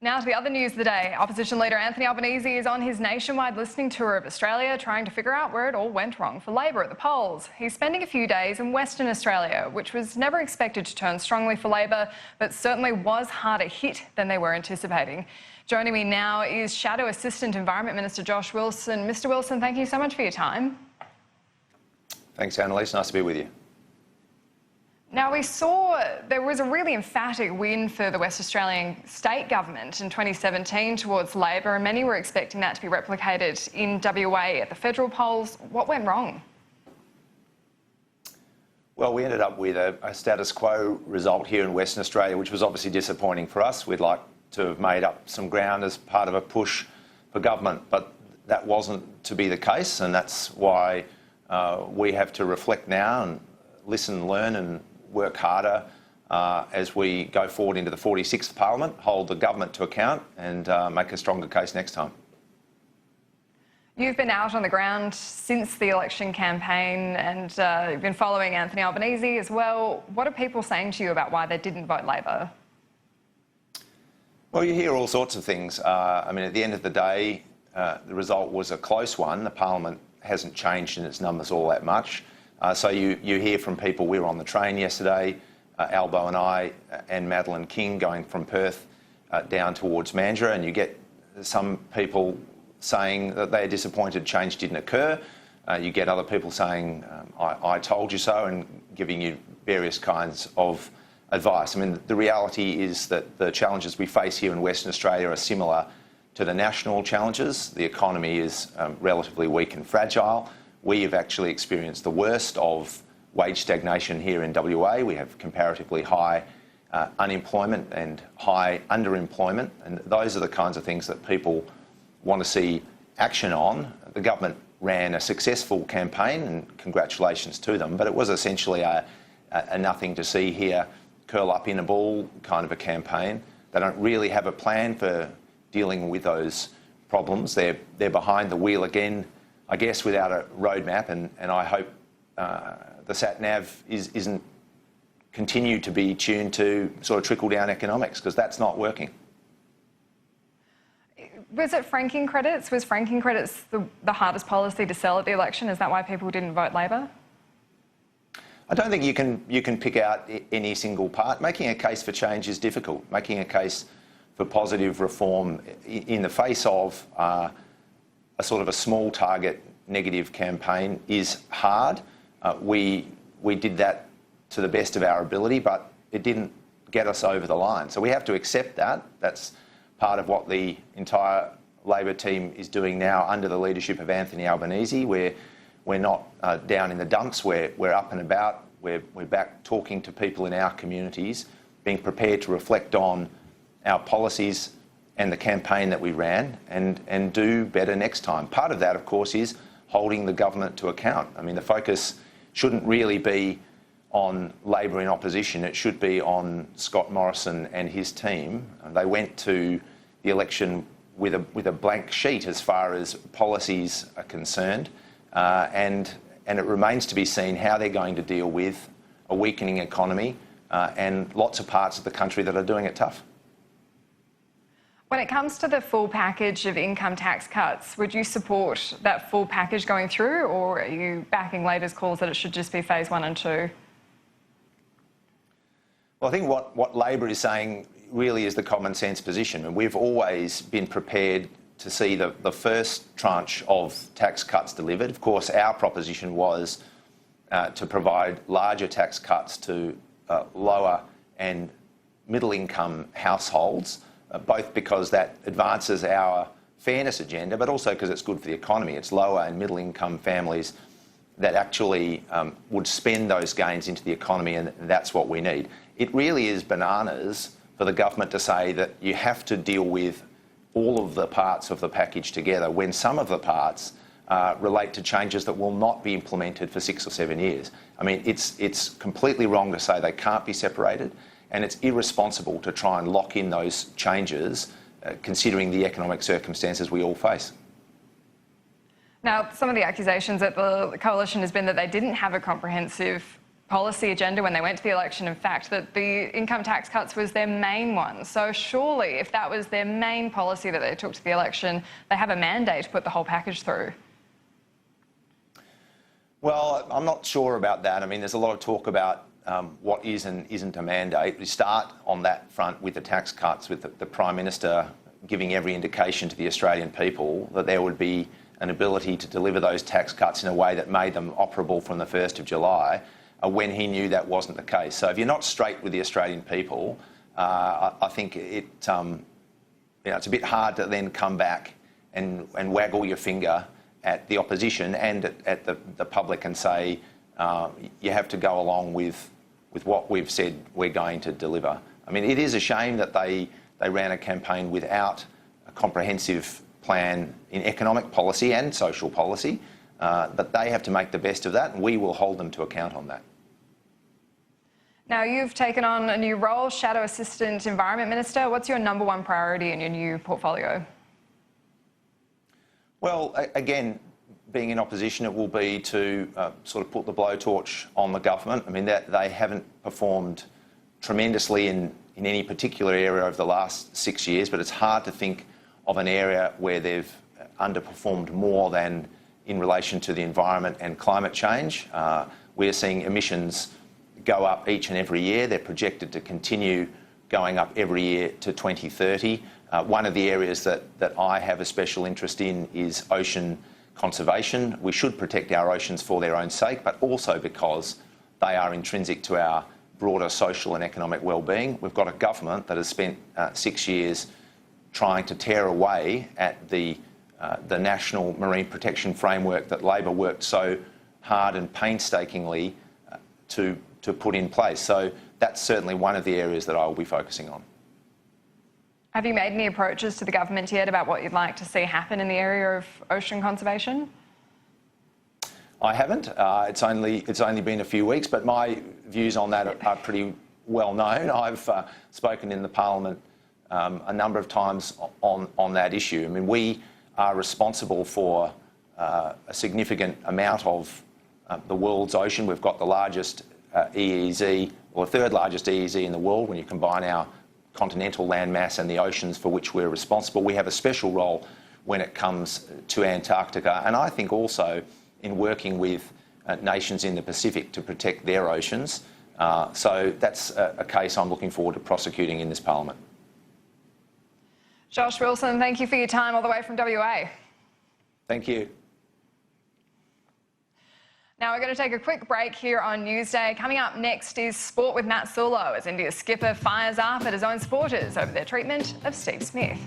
Now to the other news of the day. Opposition leader Anthony Albanese is on his nationwide listening tour of Australia, trying to figure out where it all went wrong for Labor at the polls. He's spending a few days in Western Australia, which was never expected to turn strongly for Labor, but certainly was harder hit than they were anticipating. Joining me now is Shadow Assistant Environment Minister Josh Wilson. Mr Wilson, thank you so much for your time. Thanks, Annalise. Nice to be with you. Now, we saw there was a really emphatic win for the West Australian state government in 2017 towards Labor, and many were expecting that to be replicated in WA at the federal polls. What went wrong? Well, we ended up with a status quo result here in Western Australia, which was obviously disappointing for us. We'd like to have made up some ground as part of a push for government, but that wasn't to be the case, and that's why we have to reflect now and listen, learn and work harder as we go forward into the 46th Parliament, hold the government to account and make a stronger case next time. You've been out on the ground since the election campaign and you've been following Anthony Albanese as well. What are people saying to you about why they didn't vote Labor? Well, you hear all sorts of things. I mean, at the end of the day, the result was a close one. The Parliament hasn't changed in its numbers all that much. So you hear from people. We were on the train yesterday, Albo and I and Madeleine King going from Perth down towards Mandurah, and you get some people saying that they're disappointed change didn't occur. You get other people saying, I told you so, and giving you various kinds of advice. I mean, the reality is that the challenges we face here in Western Australia are similar to the national challenges. The economy is relatively weak and fragile. We have actually experienced the worst of wage stagnation here in WA. We have comparatively high unemployment and high underemployment, and those are the kinds of things that people want to see action on. The government ran a successful campaign, and congratulations to them, but it was essentially a nothing to see here, curl up in a ball kind of a campaign. They don't really have a plan for dealing with those problems. They're behind the wheel again, I guess, without a roadmap, and I hope the sat-nav isn't continue to be tuned to sort of trickle-down economics, because that's not working. Was it franking credits? Was franking credits the hardest policy to sell at the election? Is that why people didn't vote Labor? I don't think you can pick out any single part. Making a case for change is difficult. Making a case for positive reform in the face of a sort of a small target negative campaign is hard. We did that to the best of our ability, but it didn't get us over the line. So we have to accept that. That's part of what the entire Labor team is doing now under the leadership of Anthony Albanese. We're not down in the dumps. We're up and about. We're back talking to people in our communities, being prepared to reflect on our policies and the campaign that we ran and do better next time. Part of that, of course, is holding the government to account. I mean, the focus shouldn't really be on Labor in opposition. It should be on Scott Morrison and his team. They went to the election with a blank sheet as far as policies are concerned, and it remains to be seen how they're going to deal with a weakening economy and lots of parts of the country that are doing it tough. When it comes to the full package of income tax cuts, would you support that full package going through, or are you backing Labor's calls that it should just be phase 1 and 2? Well, I think what Labor is saying really is the common sense position, and we've always been prepared to see the first tranche of tax cuts delivered. Of course, our proposition was to provide larger tax cuts to lower and middle income households, both because that advances our fairness agenda, but also because it's good for the economy. It's lower and middle income families that actually would spend those gains into the economy, and that's what we need. It really is bananas for the government to say that you have to deal with all of the parts of the package together when some of the parts relate to changes that will not be implemented for 6 or 7 years. I mean, it's completely wrong to say they can't be separated, and it's irresponsible to try and lock in those changes considering the economic circumstances we all face. Now, some of the accusations that the coalition has been that they didn't have a comprehensive policy agenda when they went to the election, in fact, that the income tax cuts was their main one. So surely, if that was their main policy that they took to the election, they have a mandate to put the whole package through. Well, I'm not sure about that. I mean, there's a lot of talk about what is and isn't a mandate. We start on that front with the tax cuts, with the Prime Minister giving every indication to the Australian people that there would be an ability to deliver those tax cuts in a way that made them operable from the 1st of July, when he knew that wasn't the case. So if you're not straight with the Australian people, I think it's a bit hard to then come back and waggle your finger at the opposition and at the public and say, you have to go along with what we've said we're going to deliver. I mean, it is a shame that they ran a campaign without a comprehensive plan in economic policy and social policy, but they have to make the best of that, and we will hold them to account on that. Now, you've taken on a new role, Shadow Assistant Environment Minister. What's your number one priority in your new portfolio? Well, again, being in opposition, it will be to sort of put the blowtorch on the government. I mean, they haven't performed tremendously in any particular area over the last 6 years, but it's hard to think of an area where they've underperformed more than in relation to the environment and climate change. We're seeing emissions go up each and every year. They're projected to continue going up every year to 2030. One of the areas that I have a special interest in is ocean conservation. We should protect our oceans for their own sake, but also because they are intrinsic to our broader social and economic well-being. We've got a government that has spent 6 years trying to tear away at the National Marine Protection Framework that Labor worked so hard and painstakingly to put in place. So that's certainly one of the areas that I will be focusing on. Have you made any approaches to the government yet about what you'd like to see happen in the area of ocean conservation? I haven't. It's only been a few weeks, but my views on that are pretty well known. I've spoken in the Parliament a number of times on that issue. I mean, we are responsible for a significant amount of the world's ocean. We've got the largest EEZ, or third largest EEZ in the world when you combine our continental landmass and the oceans for which we're responsible. We have a special role when it comes to Antarctica, and I think also in working with nations in the Pacific to protect their oceans. So that's a case I'm looking forward to prosecuting in this Parliament. Josh Wilson, thank you for your time all the way from WA. Thank you. Now we're going to take a quick break here on Newsday. Coming up next is Sport with Matt Sulo as India's skipper fires up at his own supporters over their treatment of Steve Smith.